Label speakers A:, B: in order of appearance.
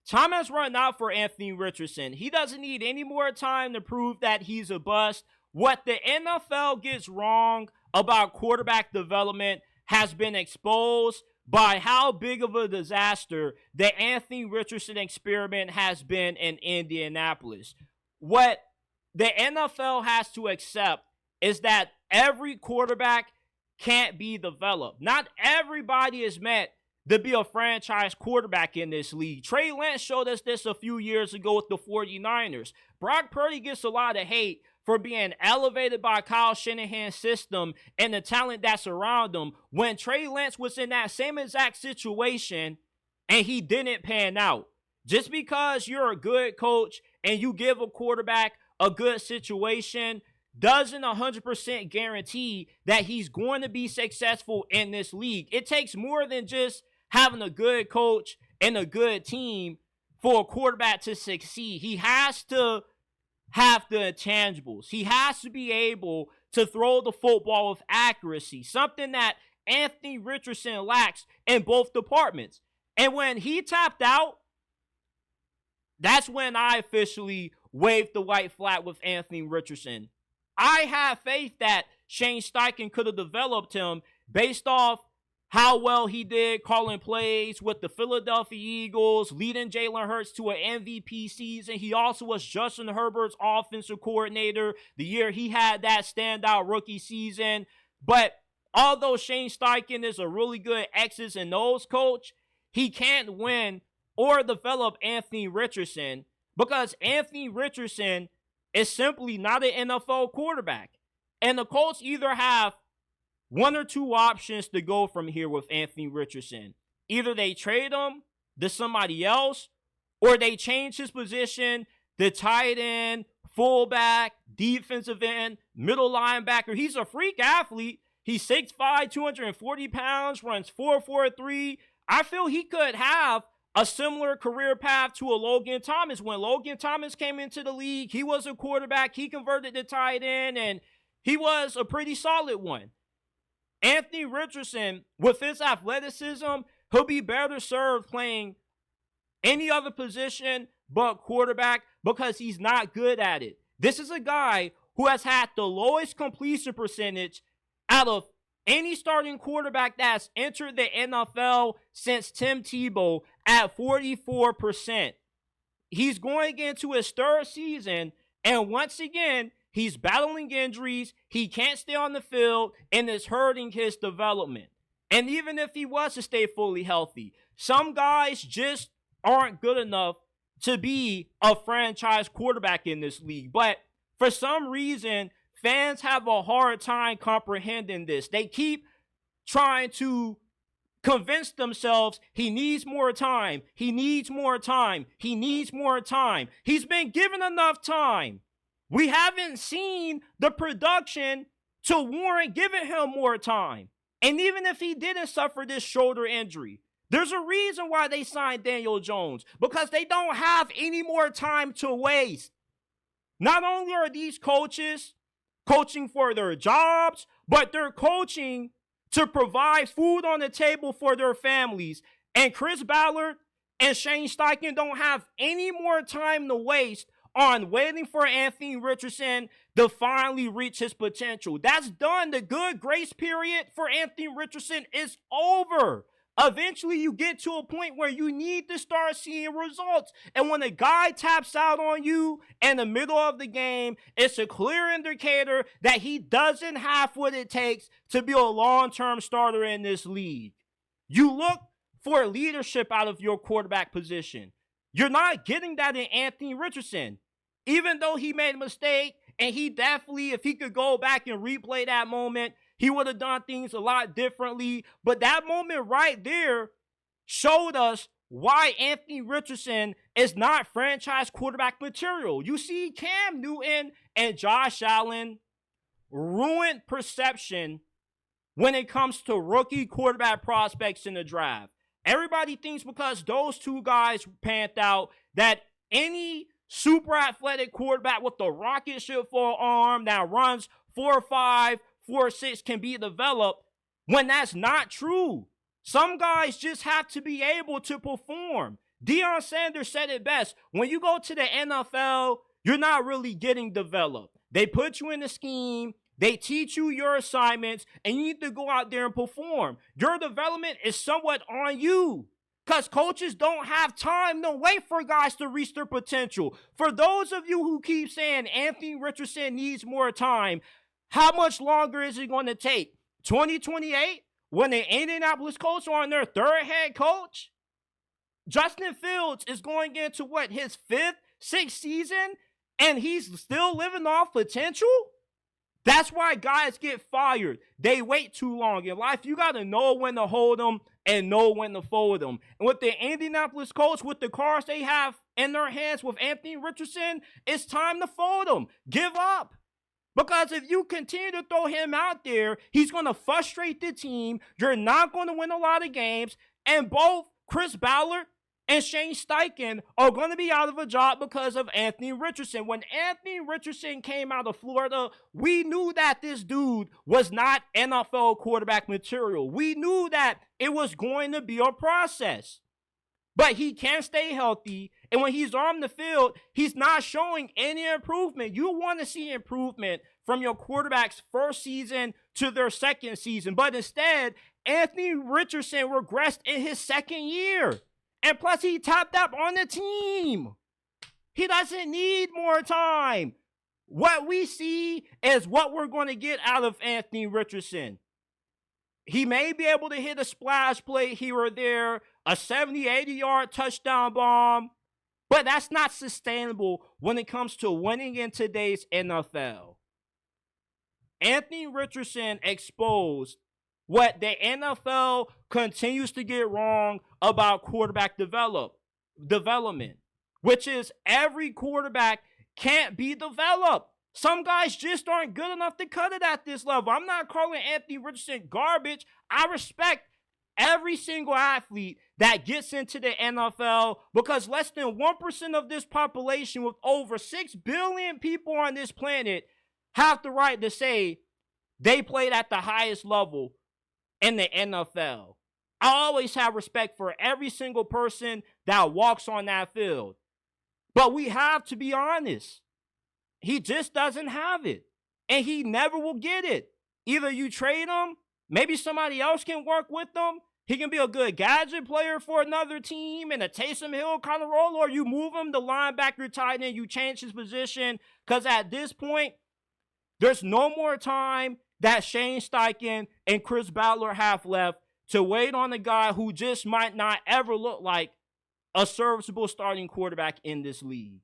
A: time has run out for Anthony Richardson. He doesn't need any more time to prove that he's a bust. What the NFL gets wrong about quarterback development has been exposed by how big of a disaster the Anthony Richardson experiment has been in Indianapolis. What the NFL has to accept is that every quarterback can't be developed. Not everybody is meant to be a franchise quarterback in this league. Trey Lance showed us this a few years ago with the 49ers. Brock Purdy gets a lot of hate for being elevated by Kyle Shanahan's system and the talent that's around him when Trey Lance was in that same exact situation and he didn't pan out. Just because you're a good coach and you give a quarterback a good situation doesn't 100% guarantee that he's going to be successful in this league. It takes more than just having a good coach and a good team for a quarterback to succeed. He has to have the intangibles. He has to be able to throw the football with accuracy, something that Anthony Richardson lacks in both departments. And when he tapped out, that's when I officially waved the white flag with Anthony Richardson. I have faith that Shane Steichen could have developed him based off how well he did calling plays with the Philadelphia Eagles, leading Jalen Hurts to an MVP season. He also was Justin Herbert's offensive coordinator the year he had that standout rookie season. But although Shane Steichen is a really good X's and O's coach, he can't win or develop Anthony Richardson because Anthony Richardson is simply not an NFL quarterback. And the Colts either have one or two options to go from here with Anthony Richardson. Either they trade him to somebody else, or they change his position to tight end, fullback, defensive end, middle linebacker. He's a freak athlete. He's 6'5", 240 pounds, runs 4.43. I feel he could have a similar career path to a Logan Thomas. When Logan Thomas came into the league, he was a quarterback. He converted to tight end, and he was a pretty solid one. Anthony Richardson, with his athleticism, he'll be better served playing any other position but quarterback because he's not good at it. This is a guy who has had the lowest completion percentage out of any starting quarterback that's entered the NFL since Tim Tebow at 44%. He's going into his third season, and once again, he's battling injuries, he can't stay on the field, and it's hurting his development. And even if he was to stay fully healthy, some guys just aren't good enough to be a franchise quarterback in this league. But for some reason, fans have a hard time comprehending this. They keep trying to convince themselves he needs more time, he needs more time, he needs more time. He's been given enough time. We haven't seen the production to warrant giving him more time. And even if he didn't suffer this shoulder injury, there's a reason why they signed Daniel Jones, because they don't have any more time to waste. Not only are these coaches coaching for their jobs, but they're coaching to provide food on the table for their families. And Chris Ballard and Shane Steichen don't have any more time to waste on waiting for Anthony Richardson to finally reach his potential. That's done. The good grace period for Anthony Richardson is over. Eventually, you get to a point where you need to start seeing results. And when a guy taps out on you in the middle of the game, it's a clear indicator that he doesn't have what it takes to be a long-term starter in this league. You look for leadership out of your quarterback position. You're not getting that in Anthony Richardson. Even though he made a mistake, and he definitely, if he could go back and replay that moment, he would have done things a lot differently. But that moment right there showed us why Anthony Richardson is not franchise quarterback material. You see, Cam Newton and Josh Allen ruined perception when it comes to rookie quarterback prospects in the draft. Everybody thinks because those two guys panned out that any super athletic quarterback with a rocket ship for an arm that runs 4.5, 4.6 can be developed, when that's not true. Some guys just have to be able to perform. Deion Sanders said it best. When you go to the NFL, you're not really getting developed. They put you in a scheme. They teach you your assignments, and you need to go out there and perform. Your development is somewhat on you, because coaches don't have time to wait for guys to reach their potential. For those of you who keep saying Anthony Richardson needs more time, how much longer is it going to take? 2028, when the Indianapolis Colts are on their third head coach? Justin Fields is going into what, his fifth, sixth season, and he's still living off potential? That's why guys get fired. They wait too long. In life, you got to know when to hold them and know when to fold them. And with the Indianapolis Colts, with the cards they have in their hands with Anthony Richardson, it's time to fold them. Give up. Because if you continue to throw him out there, he's going to frustrate the team. You're not going to win a lot of games. And both Chris Ballard and Shane Steichen are going to be out of a job because of Anthony Richardson. When Anthony Richardson came out of Florida, we knew that this dude was not NFL quarterback material. We knew that it was going to be a process. But he can't stay healthy, and when he's on the field, he's not showing any improvement. You want to see improvement from your quarterback's first season to their second season. But instead, Anthony Richardson regressed in his second year. And plus, he tapped out on the team. He doesn't need more time. What we see is what we're going to get out of Anthony Richardson. He may be able to hit a splash play here or there, a 70, 80-yard touchdown bomb, but that's not sustainable when it comes to winning in today's NFL. Anthony Richardson exposed what the NFL continues to get wrong about quarterback development, which is every quarterback can't be developed. Some guys just aren't good enough to cut it at this level. I'm not calling Anthony Richardson garbage. I respect every single athlete that gets into the NFL, because less than 1% of this population, with over 6 billion people on this planet, have the right to say they played at the highest level in the NFL. I always have respect for every single person that walks on that field. But we have to be honest. He just doesn't have it. And he never will get it. Either you trade him, maybe somebody else can work with him. He can be a good gadget player for another team in a Taysom Hill kind of role, or you move him to linebacker, tight end, you change his position. Because at this point, there's no more time that Shane Steichen and Chris Ballard have left to wait on a guy who just might not ever look like a serviceable starting quarterback in this league.